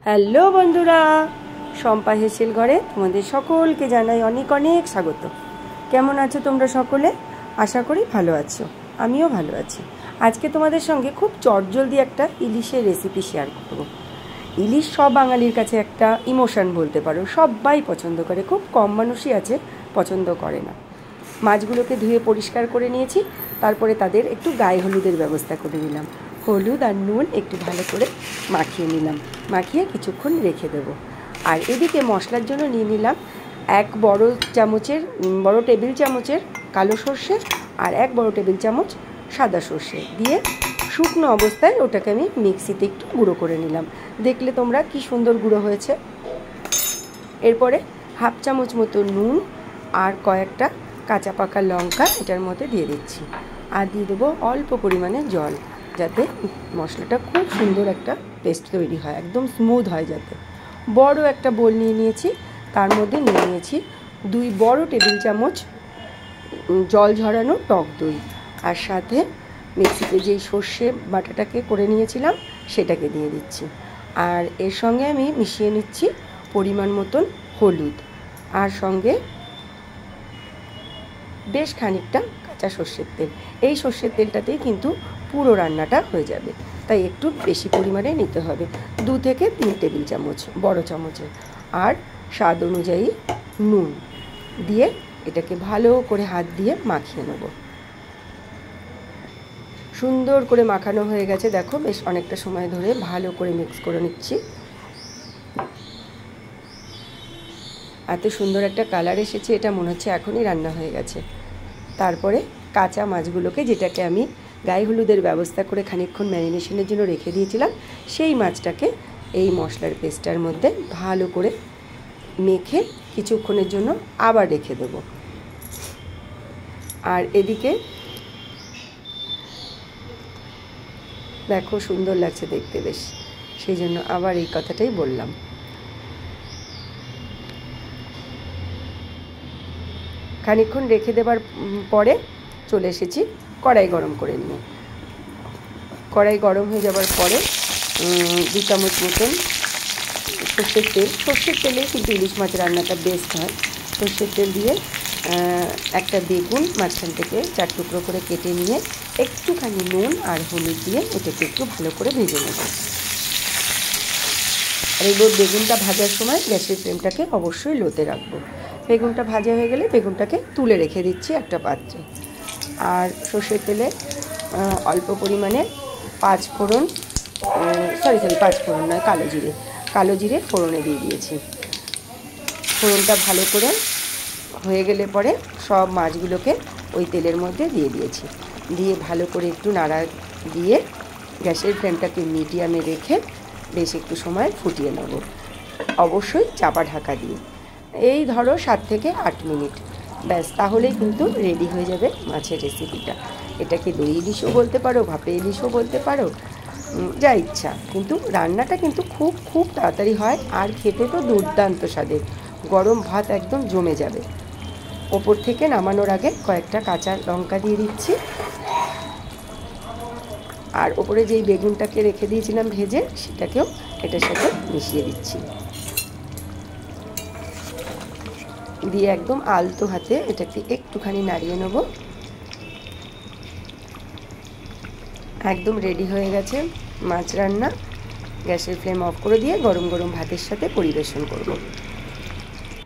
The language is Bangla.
হ্যালো বন্ধুরা, শম্পা হেসেল ঘরে তোমাদের সকলকে জানাই অনেক অনেক স্বাগত। কেমন আছো তোমরা সকলে? আশা করি ভালো আছো, আমিও ভালো আছি। আজকে তোমাদের সঙ্গে খুব চটজলদি একটা ইলিশের রেসিপি শেয়ার করব। ইলিশ সব বাঙালির কাছে একটা ইমোশন বলতে পারো, সবাই পছন্দ করে, খুব কম মানুষই আছে পছন্দ করে না। মাছগুলোকে ধুয়ে পরিষ্কার করে নিয়েছি, তারপরে তাদের একটু গায়ে হলুদের ব্যবস্থা করে নিলাম। হলুদ আর নুন একটু ভালো করে মাখিয়ে নিলাম, মাখিয়ে কিছুক্ষণ রেখে দেব। আর এদিকে মশলার জন্য নিয়ে নিলাম এক বড় টেবিল চামচের কালো সর্ষে আর এক বড় টেবিল চামচ সাদা সর্ষে দিয়ে শুকনো অবস্থায় ওটাকে আমি মিক্সিতে একটু গুঁড়ো করে নিলাম। দেখলে তোমরা কি সুন্দর গুঁড়ো হয়েছে। এরপরে হাফ চামচ মতো নুন আর কয়েকটা কাঁচা পাকা লঙ্কা এটার মধ্যে দিয়ে দিচ্ছি, আর দিয়ে দেবো অল্প পরিমাণে জল, যাতে মশলাটা খুব সুন্দর একটা পেস্ট তৈরি হয়, একদম স্মুথ হয় যাতে। বড় একটা বোল নিয়ে নিয়েছি, তার মধ্যে নিয়ে নিয়েছি 2 বড় টেবিল চামচ জল ঝরানো টক দই, আর সাথে মিক্সিতে যেই সর্ষে বাটাটাকে করে নিয়েছিলাম সেটাকে দিয়ে দিচ্ছি। আর এর সঙ্গে আমি মিশিয়ে নিচ্ছি পরিমাণ মতন হলুদ, আর সঙ্গে বেশ খানিকটা কাঁচা সর্ষের তেল। এই সর্ষের তেলটাতেই কিন্তু পুরো রান্নাটা হয়ে যাবে, তাই একটু বেশি পরিমাণে নিতে হবে, 2 থেকে 3 টেবিল চামচ বড় চামচে। আর স্বাদ অনুযায়ী নুন দিয়ে এটাকে ভালো করে হাত দিয়ে মাখিয়ে নেব। সুন্দর করে মাখানো হয়ে গেছে, দেখো বেশ অনেকটা সময় ধরে ভালো করে মিক্স করে নিচ্ছি। এত সুন্দর একটা কালার এসেছে, এটা মনে হচ্ছে এখনই রান্না হয়ে গেছে। তারপরে কাঁচা মাছগুলোকে, যেটাকে আমি গায়ে হলুদের ব্যবস্থা করে খানিকক্ষণ ম্যারিনেশনের জন্য রেখে দিয়েছিলাম, সেই মাছটাকে এই মশলার পেস্টটার মধ্যে ভালো করে মেখে কিছুক্ষণের জন্য আবার রেখে দেব। আর এদিকে দেখো সুন্দর লাগছে দেখতে বেশ, সেই জন্য আবার এই কথাটাই বললাম। খানিকক্ষণ রেখে দেবার পরে চলে এসেছি কড়াই গরম করে নিয়ে। কড়াই গরম হয়ে যাবার পরে 2 চামচ মতন সর্ষের তেলে কিন্তু ইলিশ মাছ রান্নাটা বেস্ট হয়। সর্ষের তেল দিয়ে একটা বেগুন মাঝখান থেকে 4 টুকরো করে কেটে নিয়ে একটুখানি নুন আর হলুদ দিয়ে এটাকে একটু ভালো করে ভেজে নেব। আর এই বেগুনটা ভাজার সময় গ্যাসের ফ্লেমটাকে অবশ্যই লোতে রাখবো। বেগুনটা ভাজা হয়ে গেলে বেগুনটাকে তুলে রেখে দিচ্ছি একটা পাত্রে। আর সর্ষের তেলে অল্প পরিমাণে 5 ফোড়ন নয়, কালো জিরে ফোড়নে দিয়ে দিয়েছি। ফোড়নটা ভালো করে হয়ে গেলে পরে সব মাছগুলোকে ওই তেলের মধ্যে দিয়ে দিয়েছি, দিয়ে ভালো করে একটু নাড়া দিয়ে গ্যাসের ফ্লেমটাকে মিডিয়ামে রেখে বেশ একটু সময় ফুটিয়ে নেব, অবশ্যই চাপা ঢাকা দিয়ে। এই ধরো 7 থেকে 8 মিনিট, ব্যাস, তাহলেই কিন্তু রেডি হয়ে যাবে মাছের রেসিপিটা। এটাকে দই ইলিশও বলতে পারো, ভাপে ইলিশও বলতে পারো, যা ইচ্ছা, কিন্তু রান্নাটা কিন্তু খুব খুব তাড়াতাড়ি হয়, আর খেতে তো দুর্দান্ত স্বাদের। গরম ভাত একদম জমে যাবে। ওপর থেকে নামানোর আগে কয়েকটা কাঁচা লঙ্কা দিয়ে দিচ্ছি, আর ওপরে যেই বেগুনটাকে রেখে দিয়েছিলাম ভেজে, সেটাকেও এটার সাথে মিশিয়ে দিচ্ছি, দিয়ে একদম আলতো হাতে এটাকে একটুখানি নাড়িয়ে নেব। একদম রেডি হয়ে গেছে মাছ রান্না। গ্যাসের ফ্লেম অফ করে দিয়ে গরম গরম ভাতের সাথে পরিবেশন করব।